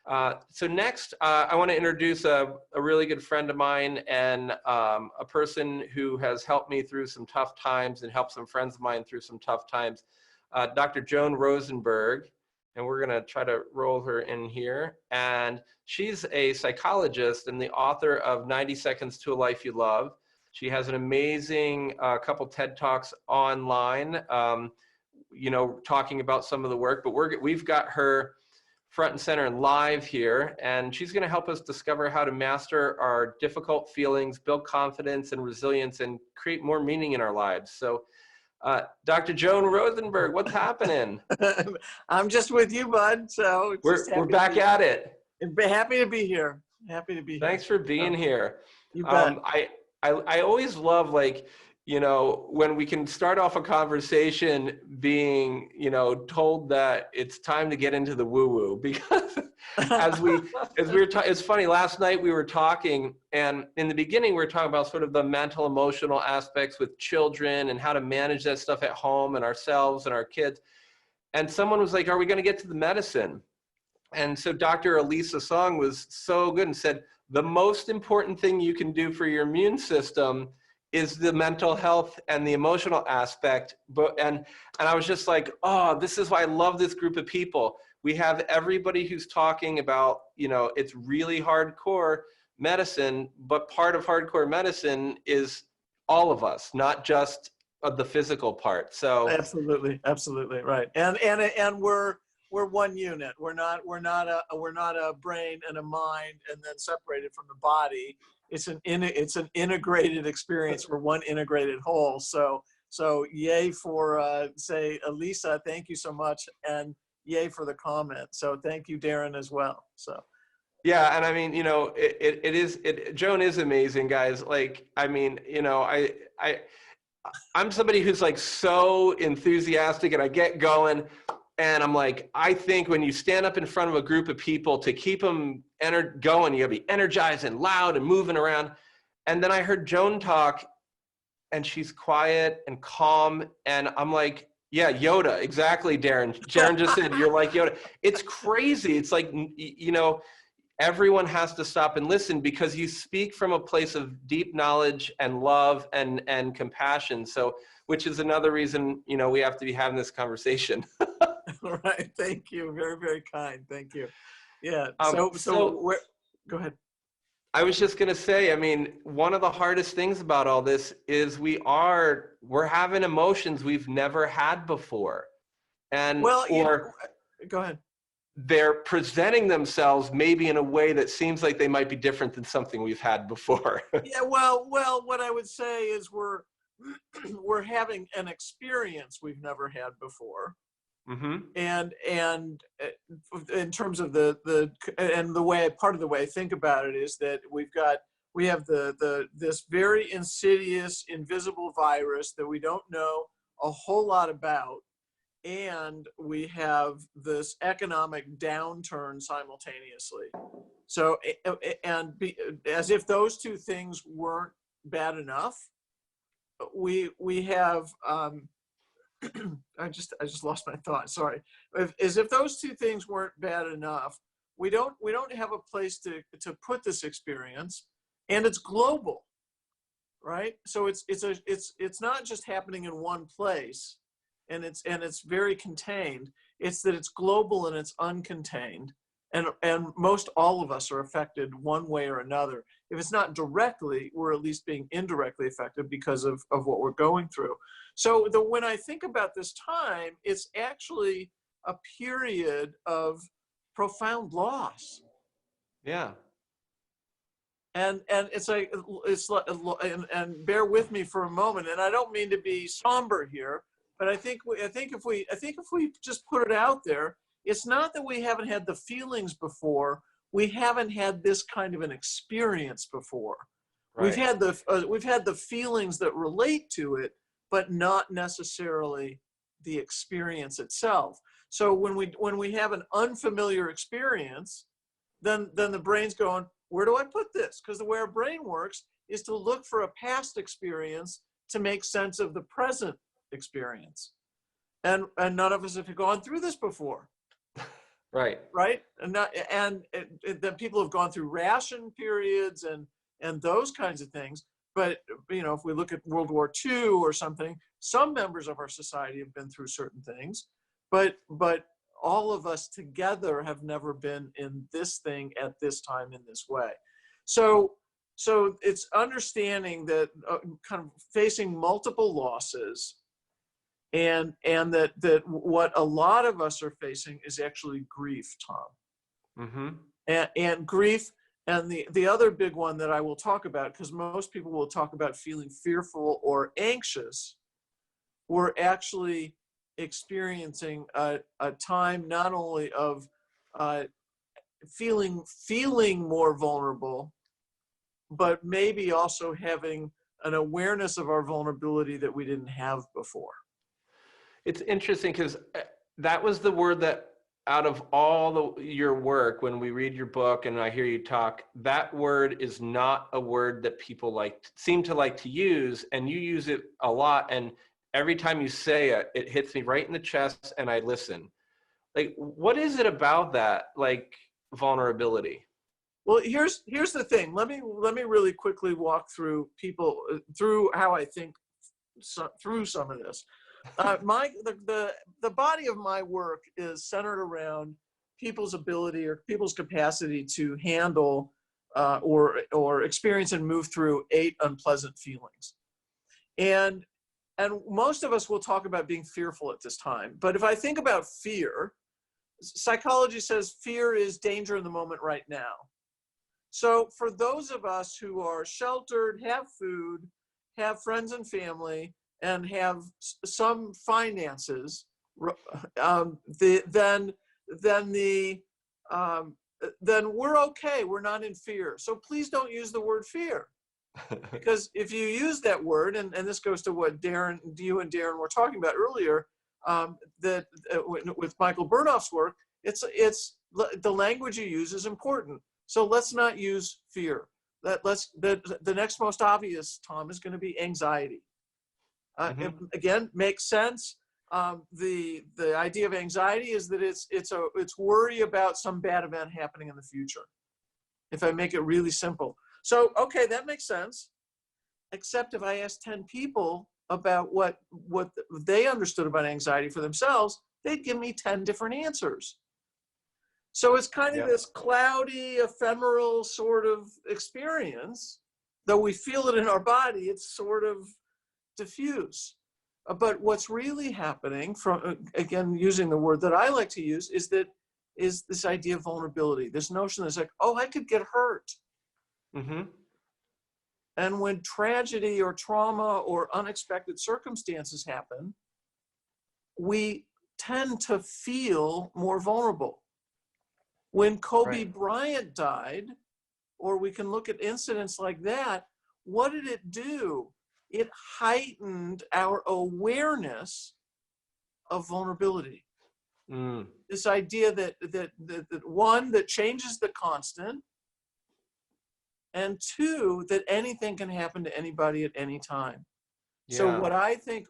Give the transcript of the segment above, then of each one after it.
So next, I want to introduce a really good friend of mine and a person who has helped me through some tough times and helped some friends of mine through some tough times, Dr. Joan Rosenberg. And we're going to try to roll her in here. And she's a psychologist and the author of 90 Seconds to a Life You Love. She has an amazing couple TED Talks online, talking about some of the work. But we've got her front and center and live here, and she's going to help us discover how to master our difficult feelings, build confidence and resilience, and create more meaning in our lives. So Dr. Joan Rosenberg, what's happening? I'm just with you, bud. So we're back at it. Happy to be here. Happy to be here. Thanks for being here. You bet. I always love, like, when we can start off a conversation being, told that it's time to get into the woo-woo, because it's funny, last night we were talking, and in the beginning we were talking about sort of the mental, emotional aspects with children and how to manage that stuff at home and ourselves and our kids. And someone was like, are we going to get to the medicine? And so Dr. Elisa Song was so good and said, the most important thing you can do for your immune system is the mental health and the emotional aspect. And I was just like, oh, this is why I love this group of people. We have everybody who's talking about, it's really hardcore medicine, but part of hardcore medicine is all of us, not just the physical part. So absolutely right. And we're one unit. We're not a brain and a mind and then separated from the body. It's an integrated experience. We're one integrated whole. So yay for say Elisa, thank you so much, and yay for the comment. So thank you, Darren, as well. So yeah, and I mean, Joan is amazing, guys. Like, I mean, I'm somebody who's like so enthusiastic, and I get going. And I'm like, I think when you stand up in front of a group of people, to keep them going, you gotta be energized and loud and moving around. And then I heard Joan talk, and she's quiet and calm. And I'm like, yeah, Yoda, exactly, Darren. Darren just said, you're like Yoda. It's crazy. It's like, everyone has to stop and listen, because you speak from a place of deep knowledge and love and compassion. So, which is another reason, we have to be having this conversation. All right. Thank you. Very, very kind. Thank you. Yeah. Go ahead. I was just going to say, I mean, one of the hardest things about all this is we're having emotions we've never had before. And, go ahead. They're presenting themselves maybe in a way that seems like they might be different than something we've had before. Yeah. Well, what I would say is we're having an experience we've never had before. Mm-hmm. And in terms of part of the way I think about it is that we have this very insidious, invisible virus that we don't know a whole lot about, and we have this economic downturn simultaneously. So, as if those two things weren't bad enough, we have. I just lost my thought. Sorry. As if those two things weren't bad enough, we don't have a place to put this experience, and it's global, right? So it's not just happening in one place, and it's very contained. It's that it's global and it's uncontained, and most all of us are affected one way or another. If it's not directly, we're at least being indirectly affected because of what we're going through. So when I think about this time, it's actually a period of profound loss. Yeah. And it's like, and bear with me for a moment. And I don't mean to be somber here, but I think if we just put it out there, it's not that we haven't had the feelings before. We haven't had this kind of an experience before. Right. We've had the feelings that relate to it, but not necessarily the experience itself. So when we have an unfamiliar experience, then the brain's going, where do I put this? Because the way our brain works is to look for a past experience to make sense of the present experience. And none of us have gone through this before. Right. right? And then people have gone through ration periods and those kinds of things. But if we look at World War II or something, some members of our society have been through certain things, but all of us together have never been in this thing at this time in this way. So it's understanding that kind of facing multiple losses, and that what a lot of us are facing is actually grief, Tom. Mm-hmm. And grief, and the other big one that I will talk about, because most people will talk about feeling fearful or anxious, we're actually experiencing a time not only of feeling more vulnerable, but maybe also having an awareness of our vulnerability that we didn't have before. It's interesting because that was the word that, out of all your work, when we read your book and I hear you talk, that word is not a word that people seem to like to use, and you use it a lot. And every time you say it, it hits me right in the chest, and I listen. Like, what is it about that, like, vulnerability? Well, here's the thing. Let me really quickly walk through how I think through some of this. The body of my work is centered around people's ability or people's capacity to handle or experience and move through 8 unpleasant feelings. And most of us will talk about being fearful at this time. But if I think about fear, psychology says fear is danger in the moment right now. So for those of us who are sheltered, have food, have friends and family, and have some finances, then we're okay. We're not in fear. So please don't use the word fear, because if you use that word, and this goes to what you and Darren were talking about earlier, with Michael Burnoff's work, it's the language you use is important. So let's not use fear. The next most obvious, Tom, is going to be anxiety. It, again, makes sense. The idea of anxiety is that it's worry about some bad event happening in the future. If I make it really simple, so okay, that makes sense. Except if I ask 10 people about what they understood about anxiety for themselves, they'd give me 10 different answers. So it's kind of this cloudy, ephemeral sort of experience. Though we feel it in our body, it's sort of diffuse. But what's really happening, from again using the word that I like to use, is this idea of vulnerability. This notion that's like, oh, I could get hurt. Mm-hmm. And when tragedy or trauma or unexpected circumstances happen, we tend to feel more vulnerable. When Kobe Bryant died, or we can look at incidents like that, what did it do? It heightened our awareness of vulnerability. This idea that one, that change is the constant, and two, that anything can happen to anybody at any time. Yeah. So what I think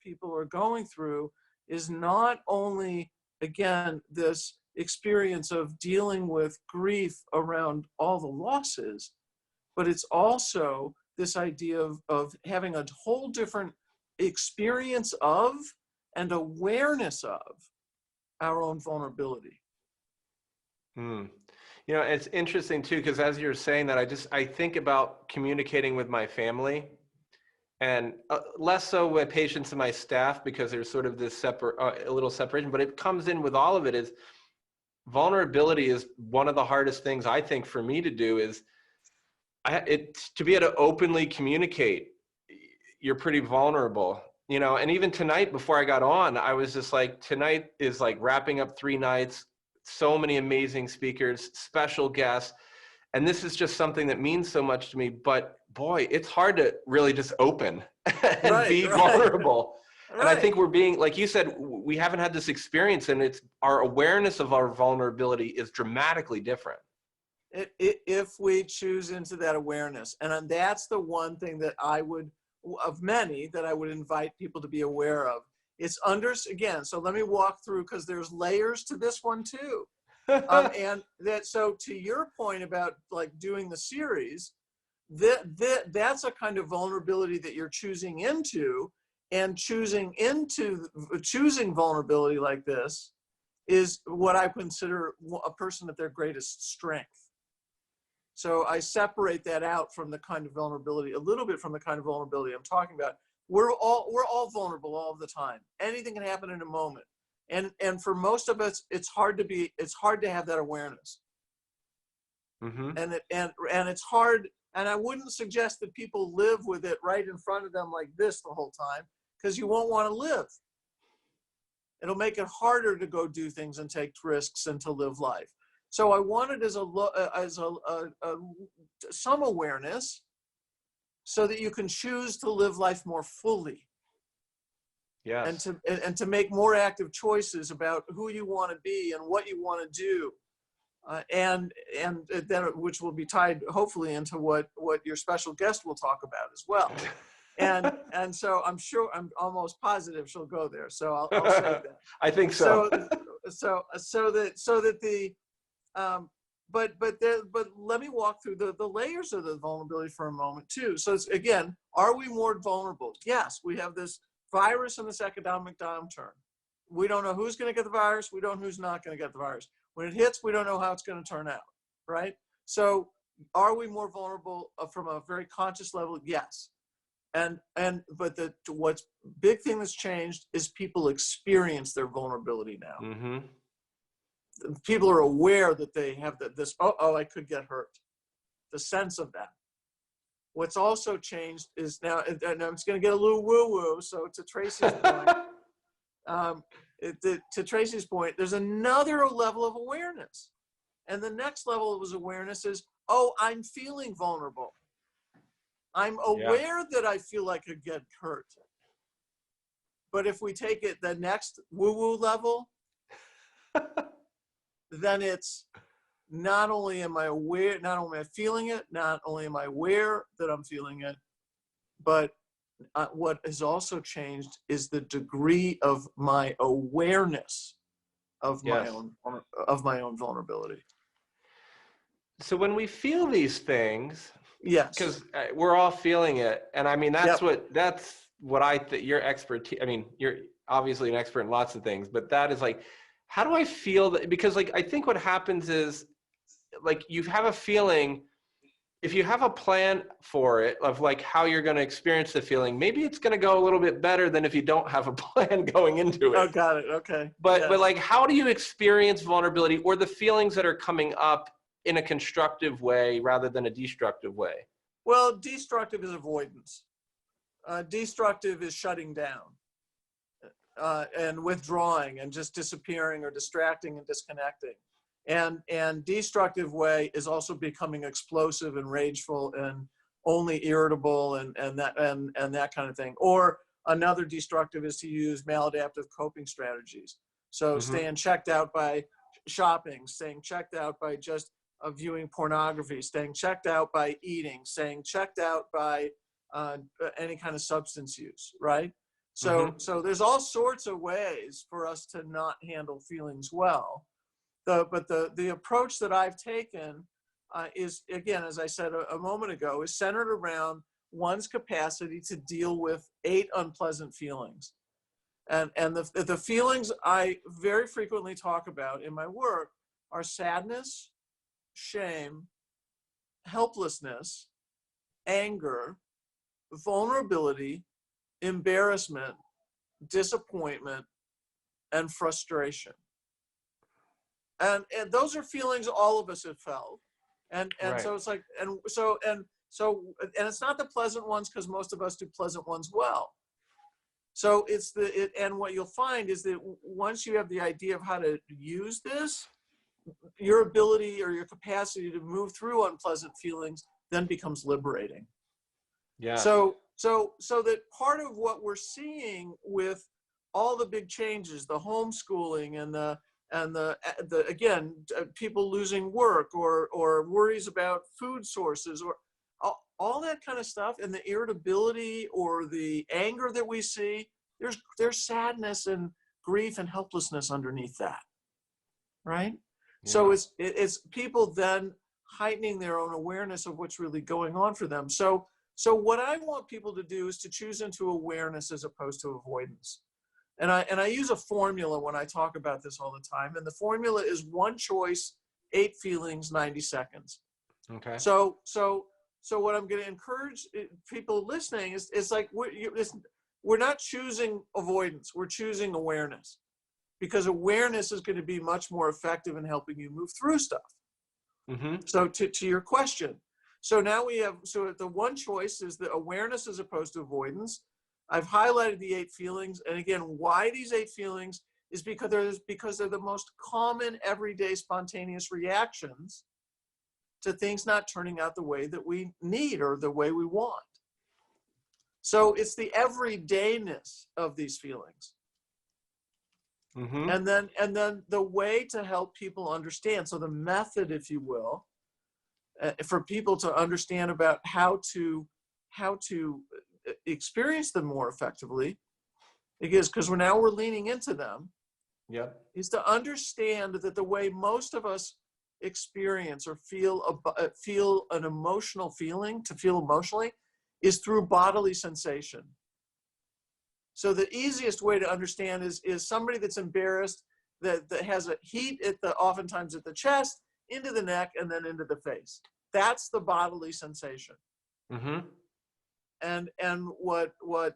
people are going through is not only, again, this experience of dealing with grief around all the losses, but it's also this idea of having a whole different experience of and awareness of our own vulnerability. You know, it's interesting too, because as you're saying that, I think about communicating with my family, and less so with patients and my staff, because there's sort of this a little separation, but it comes in with all of it. Is vulnerability is one of the hardest things I think for me to do, is to be able to openly communicate. You're pretty vulnerable, you know. And even tonight, before I got on, I was just like, tonight is like wrapping up 3 nights, so many amazing speakers, special guests, and this is just something that means so much to me. But boy, it's hard to really just open and be vulnerable. And I think we're being, like you said, we haven't had this experience, and it's our awareness of our vulnerability is dramatically different. If we choose into that awareness. And that's the one thing that of many that I would invite people to be aware of, It's again, so let me walk through, because there's layers to this one too. And so to your point about like doing the series, that's a kind of vulnerability that you're choosing into, and choosing vulnerability like this is what I consider a person at their greatest strength. So I separate that out from the kind of vulnerability, a little bit from the kind of vulnerability I'm talking about. We're all vulnerable all the time. Anything can happen in a moment. And for most of us, it's hard to have that awareness. Mm-hmm. And it's hard, and I wouldn't suggest that people live with it right in front of them like this the whole time, because you won't want to live. It'll make it harder to go do things and take risks and to live life. So I wanted some awareness, so that you can choose to live life more fully. Yes. And to make more active choices about who you want to be and what you want to do, and then which will be tied hopefully into what your special guest will talk about as well. And so I'm almost positive she'll go there. So I'll say that. I think so. But let me walk through the layers of the vulnerability for a moment too. So it's, again, are we more vulnerable? Yes, we have this virus in this economic downturn. We don't know who's going to get the virus. We don't know who's not going to get the virus. When it hits, we don't know how it's going to turn out, right? So are we more vulnerable from a very conscious level? Yes. But what's big thing that's changed is people experience their vulnerability now. Mm-hmm. People are aware that they have this, I could get hurt. The sense of that. What's also changed is now, and I'm just going to get a little woo-woo, so to Tracy's point, to Tracy's point, there's another level of awareness. And the next level of awareness is, I'm feeling vulnerable. I'm aware that I feel like I could get hurt. But if we take it the next woo-woo level, then it's not only am I aware, not only am I feeling it, not only am I aware that I'm feeling it, but what has also changed is the degree of my awareness of my own vulnerability. So when we feel these things, yes, because we're all feeling it, and I mean that's what I think your expertise. I mean, you're obviously an expert in lots of things, but that is like, how do I feel that? Because like I think what happens is, like, you have a feeling. If you have a plan for it of like how you're going to experience the feeling, maybe it's going to go a little bit better than if you don't have a plan going into it. Oh, got it. Okay. But like, how do you experience vulnerability or the feelings that are coming up in a constructive way rather than a destructive way? Well, destructive is avoidance. Destructive is shutting down and withdrawing and just disappearing or distracting and disconnecting. And destructive way is also becoming explosive and rageful and only irritable and that kind of thing. Or another destructive is to use maladaptive coping strategies. So staying checked out by shopping, staying checked out by just viewing pornography, staying checked out by eating, staying checked out by any kind of substance use, right? So there's all sorts of ways for us to not handle feelings well. But the approach that I've taken is, again, as I said a moment ago, is centered around one's capacity to deal with 8 unpleasant feelings. And the feelings I very frequently talk about in my work are sadness, shame, helplessness, anger, vulnerability, embarrassment, disappointment, and frustration. And those are feelings all of us have felt. And right. So it's like, and it's not the pleasant ones, because most of us do pleasant ones well. So and what you'll find is that once you have the idea of how to use this, your ability or your capacity to move through unpleasant feelings then becomes liberating. Yeah. So that part of what we're seeing with all the big changes, the homeschooling and the again, people losing work or worries about food sources or all that kind of stuff, and the irritability or the anger that we see, there's sadness and grief and helplessness underneath that, right? Yeah. So it's people then heightening their own awareness of what's really going on for them. So what I want people to do is to choose into awareness as opposed to avoidance. And I use a formula when I talk about this all the time. And the formula is 1 choice, 8 feelings, 90 seconds. Okay. So what I'm going to encourage people listening is like, we're not choosing avoidance. We're choosing awareness, because awareness is going to be much more effective in helping you move through stuff. Mm-hmm. So to your question, so now we have, so the 1 choice is the awareness as opposed to avoidance. I've highlighted the 8 feelings. And again, why these 8 feelings is because they're the most common everyday spontaneous reactions to things not turning out the way that we need or the way we want. So it's the everydayness of these feelings. Mm-hmm. And then the way to help people understand, so the method, if you will, for people to understand about how to experience them more effectively, because we're leaning into them. Yep. Is to understand that the way most of us experience or feel an emotional feeling, to feel emotionally, is through bodily sensation. So the easiest way to understand is somebody that's embarrassed, that has a heat oftentimes at the chest, into the neck, and then into the face. That's the bodily sensation. Mm-hmm. And what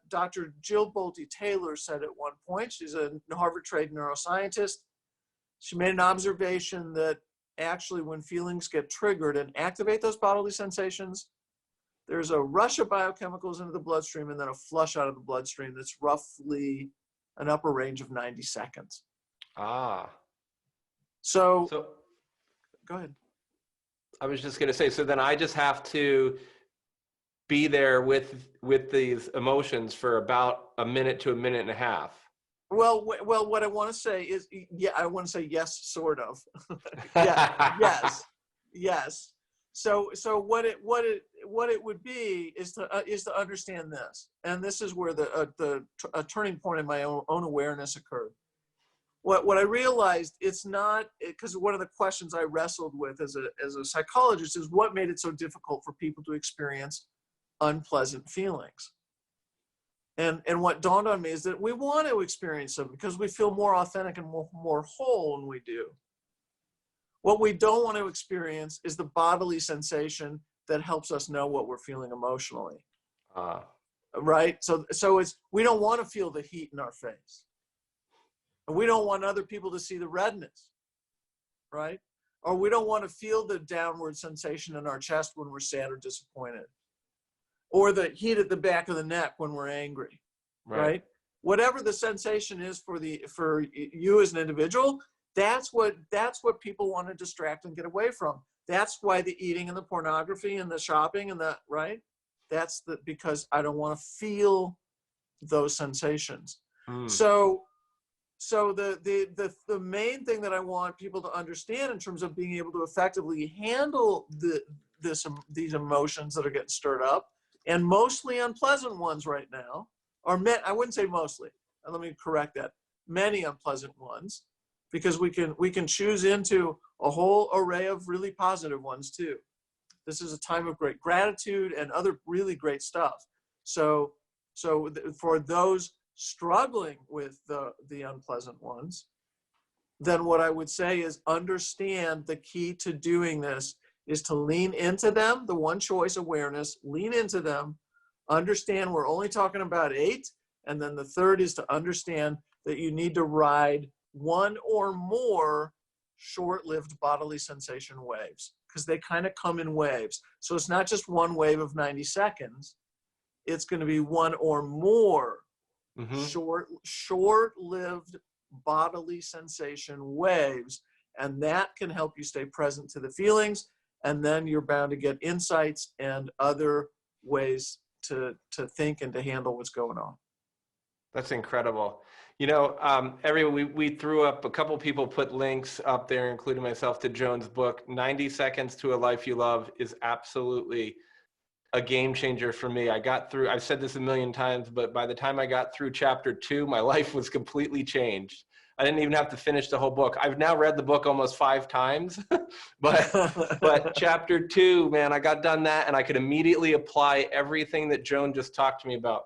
Dr. Jill Bolte Taylor said at one point, she's a Harvard-trained neuroscientist. She made an observation that actually when feelings get triggered and activate those bodily sensations, there's a rush of biochemicals into the bloodstream and then a flush out of the bloodstream that's roughly an upper range of 90 seconds. Ah. So go ahead. I was just going to say, so then I just have to be there with these emotions for about a minute to a minute and a half. Well, what I want to say is, yeah, I want to say yes, sort of. Yeah, yes. So what it would be is to understand this, and this is where a turning point in my own awareness occurred. What I realized, it's not, because one of the questions I wrestled with as a psychologist is what made it so difficult for people to experience unpleasant feelings. And what dawned on me is that we want to experience them because we feel more authentic and more whole when we do. What we don't want to experience is the bodily sensation that helps us know what we're feeling emotionally. Right? So we don't want to feel the heat in our face. And we don't want other people to see the redness, right? Or we don't want to feel the downward sensation in our chest when we're sad or disappointed. Or the heat at the back of the neck when we're angry, right? Whatever the sensation is for you as an individual, that's what people want to distract and get away from. That's why the eating and the pornography and the shopping and the, right? That's because I don't want to feel those sensations. So the main thing that I want people to understand in terms of being able to effectively handle these emotions that are getting stirred up, and mostly unpleasant ones right now, I wouldn't say mostly, let me correct that, many unpleasant ones, because we can choose into a whole array of really positive ones too. This is a time of great gratitude and other really great stuff. So for those struggling with the unpleasant ones, then what I would say is understand the key to doing this is to lean into them, the 1 choice awareness, lean into them, understand we're only talking about 8, and then the 3rd is to understand that you need to ride 1 or more short-lived bodily sensation waves, because they kind of come in waves. So it's not just 1 wave of 90 seconds, it's going to be 1 or more short-lived bodily sensation waves, and that can help you stay present to the feelings, and then you're bound to get insights and other ways to think and to handle what's going on. That's incredible. You know, we threw up, a couple people put links up there, including myself, to Joan's book, 90 Seconds to a Life You Love, is absolutely a game changer for me. I got through, I've said this a million times, but by the time I got through chapter 2, my life was completely changed. I didn't even have to finish the whole book. I've now read the book almost 5 times, but chapter 2, man, I got done that and I could immediately apply everything that Joan just talked to me about.